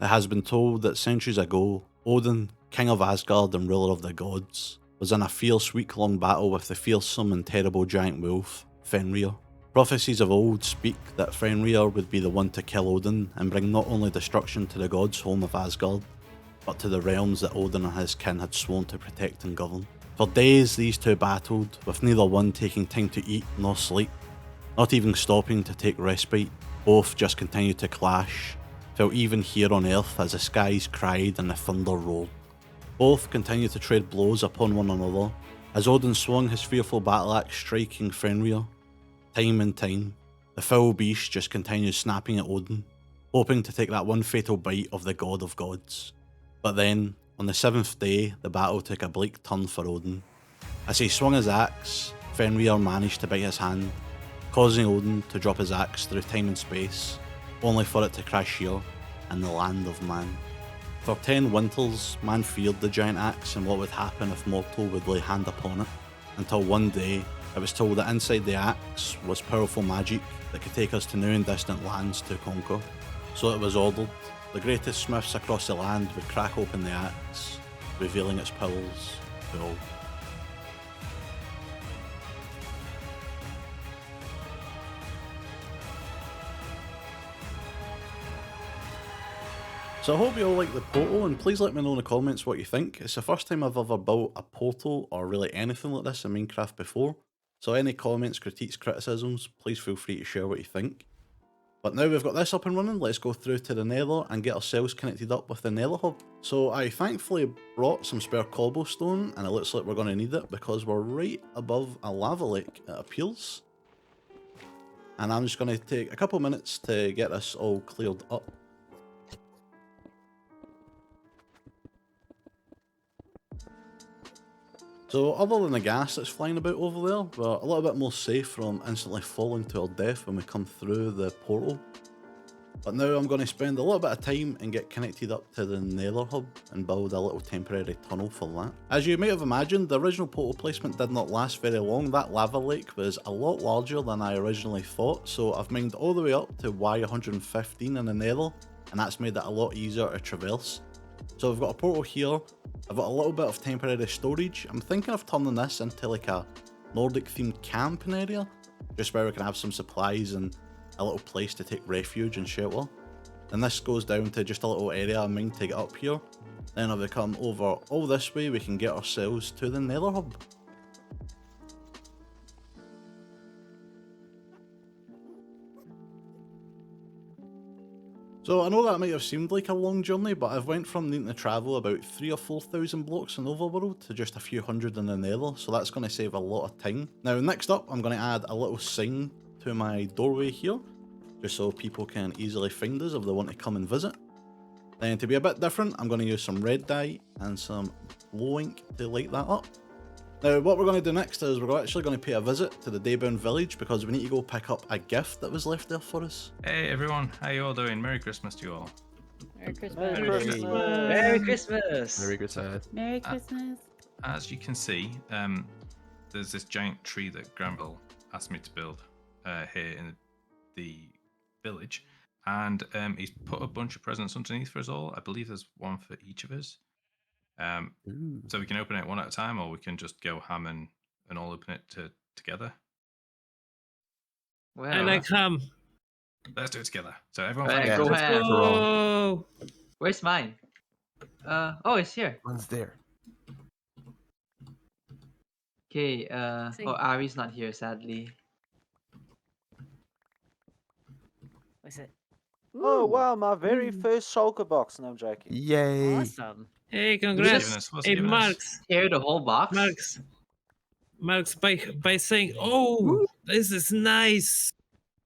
It has been told that centuries ago, Odin, king of Asgard and ruler of the gods, was in a fierce week-long battle with the fearsome and terrible giant wolf, Fenrir. Prophecies of old speak that Fenrir would be the one to kill Odin and bring not only destruction to the gods' home of Asgard, but to the realms that Odin and his kin had sworn to protect and govern. For days these two battled, with neither one taking time to eat nor sleep, not even stopping to take respite. Both just continued to clash, felt even here on Earth as the skies cried and the thunder rolled. Both continued to trade blows upon one another, as Odin swung his fearful battle axe striking Fenrir. Time and time, the foul beast just continued snapping at Odin, hoping to take that one fatal bite of the god of gods. But then, on the 7th day, the battle took a bleak turn for Odin. As he swung his axe, Fenrir managed to bite his hand, causing Odin to drop his axe through time and space, only for it to crash here, in the land of man. For 10 winters, man feared the giant axe and what would happen if mortal would lay hand upon it, until one day, it was told that inside the axe was powerful magic that could take us to new and distant lands to conquer. So it was ordered, the greatest smiths across the land would crack open the axe, revealing its powers to all. So I hope you all like the portal, and please let me know in the comments what you think. It's the first time I've ever built a portal or really anything like this in Minecraft before, so any comments, critiques, criticisms, please feel free to share what you think. But now we've got this up and running, let's go through to the Nether and get ourselves connected up with the Nether hub. So I thankfully brought some spare cobblestone, and it looks like we're going to need it because we're right above a lava lake, it appears. And I'm just going to take a couple minutes to get this all cleared up. So other than the gas that's flying about over there, we're a little bit more safe from instantly falling to our death when we come through the portal. But now I'm going to spend a little bit of time and get connected up to the Nether hub and build a little temporary tunnel for that. As you may have imagined, the original portal placement did not last very long. That lava lake was a lot larger than I originally thought, so I've mined all the way up to Y115 in the Nether, and that's made it a lot easier to traverse. So I've got a portal here, I've got a little bit of temporary storage. I'm thinking of turning this into like a Nordic themed camping area, just where we can have some supplies and a little place to take refuge and shelter. And this goes down to just a little area of mine to get up here. Then if we come over all this way, we can get ourselves to the Nether hub. So I know that might have seemed like a long journey, but I've went from needing to travel about 3,000 or 4,000 blocks in Overworld to just a few hundred in the Nether, so that's going to save a lot of time. Now next up, I'm going to add a little sign to my doorway here, just so people can easily find us if they want to come and visit. Then to be a bit different, I'm going to use some red dye and some glow ink to light that up. Now what we're going to do next is we're actually going to pay a visit to the Daybound village because we need to go pick up a gift that was left there for us. Hey everyone, how you all doing? Merry Christmas to you all. Merry Christmas. Merry Christmas. Merry Christmas. Merry Christmas. Merry Christmas. As you can see, there's this giant tree that Granville asked me to build here in the village, and he's put a bunch of presents underneath for us all. I believe there's one for each of us. So we can open it one at a time, or we can just go ham and all open it together. Well, I like ham. Let's do it together. So everyone, Alright, find go a ahead. present. Oh, where's mine? Oh, it's here. One's there. Okay, See. oh, Ari's not here, sadly. What's it? Oh Ooh, wow, my very Mm. first shulker box. No, I'm joking. Yay. awesome. hey, What's he congrats. giving us? What's he Hey, giving us? Marks. Here, the whole box? Marks, by saying, oh, this is nice.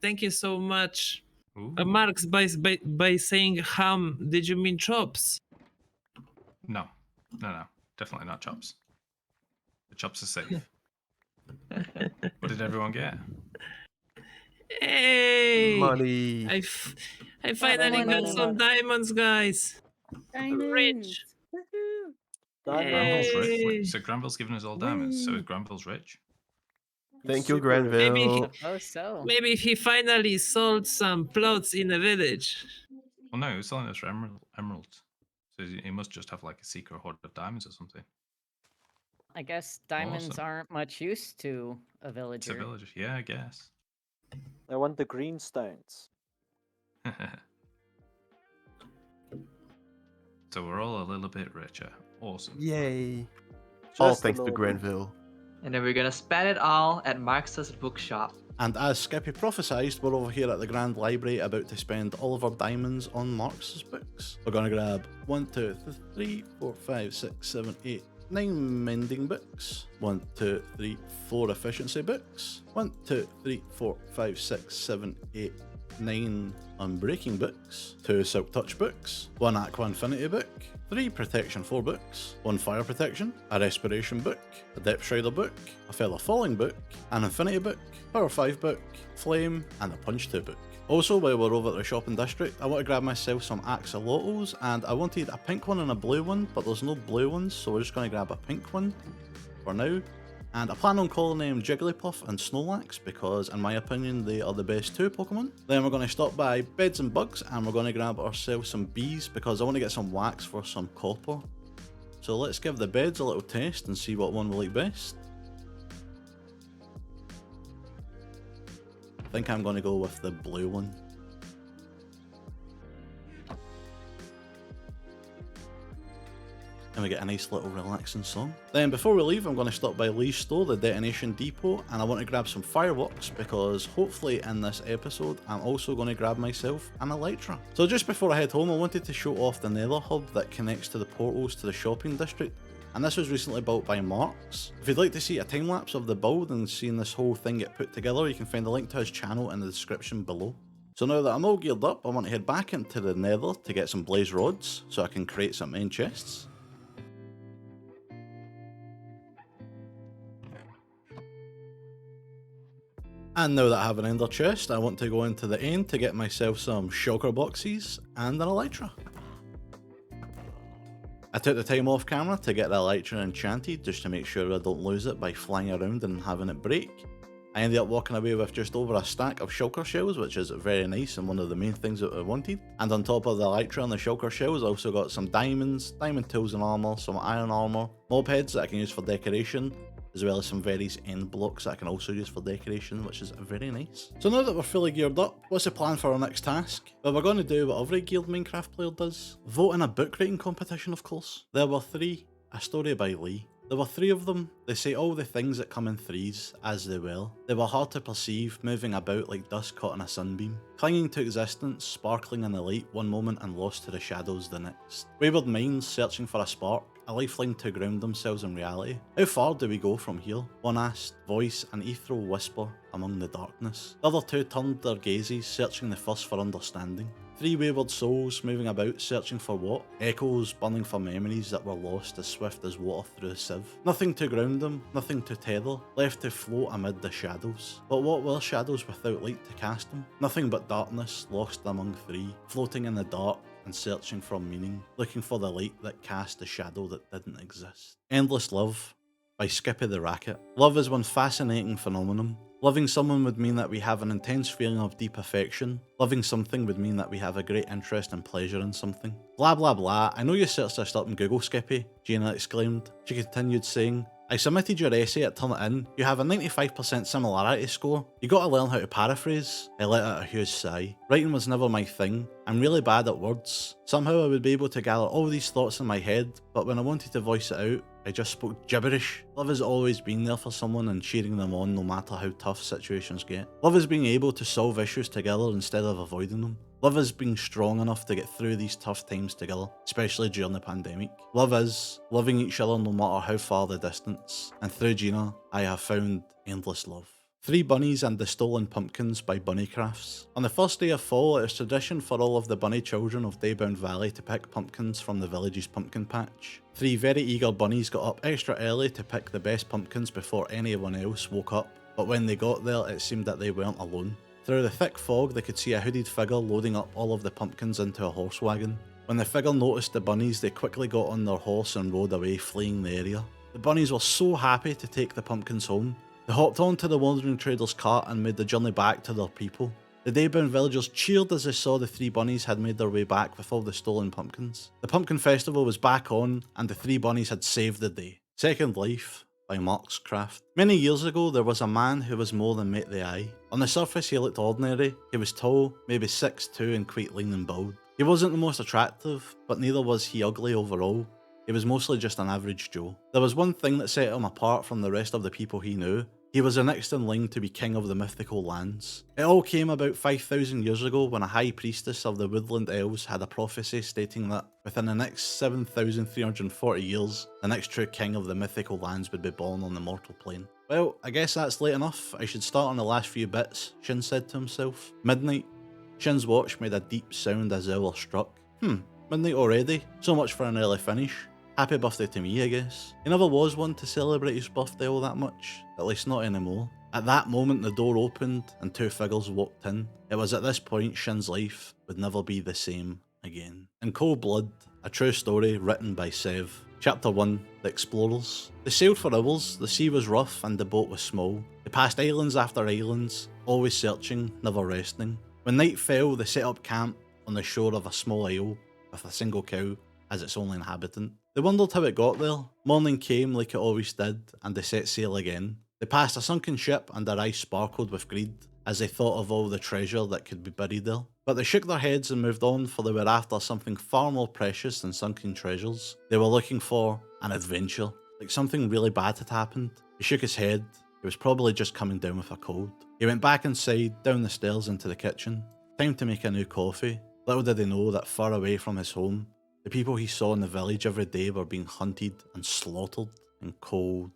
Thank you so much. Ooh. Marks, by saying ham, did you mean chops? No, definitely not chops. The chops are safe. What did everyone get? Hey, Money. I finally got some diamonds, guys. Diamonds. Rich. Woohoo. Granville's rich. Hey. Wait, so Granville's giving us all diamonds. So is Granville's rich? Thank you, Super Granville. Maybe Suppose so. Maybe he finally sold some plots in the village. Well, no, he was selling us for emeralds. So he must just have like a secret hoard of diamonds or something. I guess diamonds Awesome. aren't much use to a It's a villager. villager. Yeah, I guess. I want the green stones. So we're all a little bit richer. Awesome. Yay. All Just a thanks to little bit. Grenville. And then we're gonna spend it all at Marx's bookshop. And as Skippy prophesised, we're over here at the Grand Library about to spend all of our diamonds on Marx's books. We're going to grab 1, 2, 3, 4, 5, 6, 7, 8, 9 mending books. 1, 2, 3, 4 efficiency books. 1, 2, 3, 4, 5, 6, 7, 8, 9 unbreaking books. 2 silk touch books. 1 aqua infinity book. 3 protection 4 books. 1 fire protection. A respiration book. A depth strider book. A feather falling book. An infinity book. Power 5 book. Flame. And a punch 2 book. Also, while we're over at the shopping district, I want to grab myself some axolotls, and I wanted a pink one and a blue one, but there's no blue ones, so we're just going to grab a pink one for now. And I plan on calling them Jigglypuff and Snorlax because, in my opinion, they are the best 2 Pokemon. Then we're going to stop by Beds and Bugs and we're going to grab ourselves some bees because I want to get some wax for some copper. So let's give the beds a little test and see what one we like best. I think I'm going to go with the blue one. And we get a nice little relaxing song. Then before we leave, I'm going to stop by Lee's store, the Detonation Depot, and I want to grab some fireworks because hopefully in this episode I'm also going to grab myself an Elytra. So just before I head home, I wanted to show off the Nether hub that connects to the portals to the shopping district. And this was recently built by Marks. If you'd like to see a time lapse of the build and seeing this whole thing get put together, you can find a link to his channel in the description below. So now that I'm all geared up, I want to head back into the Nether to get some blaze rods so I can create some end chests. And now that I have an ender chest, I want to go into the end to get myself some shulker boxes and an elytra. I took the time off camera to get the elytra enchanted just to make sure I don't lose it by flying around and having it break. I ended up walking away with just over a stack of shulker shells, which is very nice and one of the main things that I wanted. And on top of the elytra and the shulker shells, I also got some diamonds, diamond tools and armour, some iron armour, mob heads that I can use for decoration, as well as some various end blocks that I can also use for decoration, which is very nice. So now that we're fully geared up, what's the plan for our next task? Well, we're going to do what every geared Minecraft player does. Vote in a book writing competition, of course. There were 3, a story by Lee. There were 3 of them. They say all the things that come in threes, as they will. They were hard to perceive, moving about like dust caught in a sunbeam. Clinging to existence, sparkling in the light one moment and lost to the shadows the next. Wayward minds searching for a spark, a lifeline to ground themselves in reality. How far do we go from here? One asked, voice an ethereal whisper among the darkness. The other 2 turned their gazes, searching the first for understanding. 3 wayward souls moving about, searching for what? Echoes burning for memories that were lost as swift as water through a sieve. Nothing to ground them, nothing to tether, left to float amid the shadows. But what were shadows without light to cast them? Nothing but darkness, lost among 3, floating in the dark and searching for meaning, looking for the light that cast the shadow that didn't exist. Endless Love by Skippy the Racket. Love is one fascinating phenomenon. Loving someone would mean that we have an intense feeling of deep affection. Loving something would mean that we have a great interest and pleasure in something. Blah blah blah, I know you searched this up in Google, Skippy, Gina exclaimed. She continued saying, I submitted your essay at Turn It In. You have a 95% similarity score. You gotta learn how to paraphrase. I let out a huge sigh. Writing was never my thing. I'm really bad at words. Somehow I would be able to gather all these thoughts in my head, but when I wanted to voice it out, I just spoke gibberish. Love has always been there for someone and cheering them on no matter how tough situations get. Love is being able to solve issues together instead of avoiding them. Love is being strong enough to get through these tough times together, especially during the pandemic. Love is loving each other no matter how far the distance. And through Gina, I have found endless love. 3 Bunnies and the Stolen Pumpkins by Bunny Crafts. On the first day of fall, it is tradition for all of the bunny children of Daybound Valley to pick pumpkins from the village's pumpkin patch. 3 very eager bunnies got up extra early to pick the best pumpkins before anyone else woke up, but when they got there, it seemed that they weren't alone. Through the thick fog, they could see a hooded figure loading up all of the pumpkins into a horse wagon. When the figure noticed the bunnies, they quickly got on their horse and rode away, fleeing the area. The bunnies were so happy to take the pumpkins home. They hopped onto the wandering trader's cart and made the journey back to their people. They The Daybound villagers cheered as they saw the 3 bunnies had made their way back with all the stolen pumpkins. The pumpkin festival was back on, and the 3 bunnies had saved the day. Second Life by Mark's Craft. Many years ago, there was a man who was more than met the eye. On the surface, he looked ordinary. He was tall, maybe 6'2", and quite lean and bald. He wasn't the most attractive, but neither was he ugly overall. He was mostly just an average Joe. There was one thing that set him apart from the rest of the people he knew. He was the next in line to be king of the mythical lands. It all came about 5,000 years ago when a high priestess of the woodland elves had a prophecy stating that within the next 7,340 years, the next true king of the mythical lands would be born on the mortal plane. Well, I guess that's late enough. I should start on the last few bits, Shin said to himself. Midnight. Shin's watch made a deep sound as the hour struck. Midnight already? So much for an early finish. Happy birthday to me, I guess. He never was one to celebrate his birthday all that much, at least not anymore. At that moment the door opened and 2 figures walked in. It was at this point Shin's life would never be the same again. In Cold Blood, a true story written by Sev. Chapter 1, The Explorers. They sailed for hours, the sea was rough and the boat was small. They passed islands after islands, always searching, never resting. When night fell, they set up camp on the shore of a small isle with a single cow as its only inhabitant. They wondered how it got there. Morning came like it always did, and they set sail again. They passed a sunken ship and their eyes sparkled with greed as they thought of all the treasure that could be buried there. But they shook their heads and moved on, for they were after something far more precious than sunken treasures. They were looking for an adventure, like something really bad had happened. He shook his head. He was probably just coming down with a cold. He went back inside, down the stairs into the kitchen. Time to make a new coffee. Little did he know that far away from his home, the people he saw in the village every day were being hunted and slaughtered in cold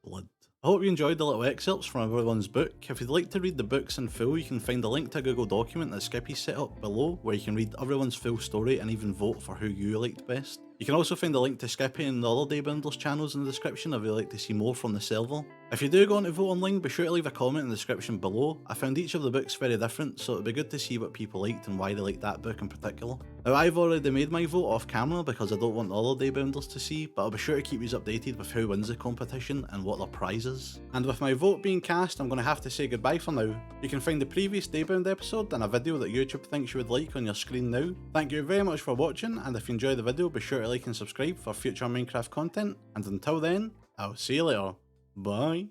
blood. I hope you enjoyed the little excerpts from everyone's book. If you'd like to read the books in full, you can find a link to a Google document that Skippy set up below, where you can read everyone's full story and even vote for who you liked best. You can also find a link to Skippy and the other Daybounders channels in the description if you'd like to see more from the server. If you do go on to vote online, be sure to leave a comment in the description below. I found each of the books very different, so it'd be good to see what people liked and why they liked that book in particular. Now, I've already made my vote off camera because I don't want the other Daybounders to see, but I'll be sure to keep you updated with who wins the competition and what their prize is. And with my vote being cast, I'm going to have to say goodbye for now. You can find the previous Daybound episode and a video that YouTube thinks you would like on your screen now. Thank you very much for watching, and if you enjoyed the video, be sure to like and subscribe for future Minecraft content, and until then, I'll see you later. Bye.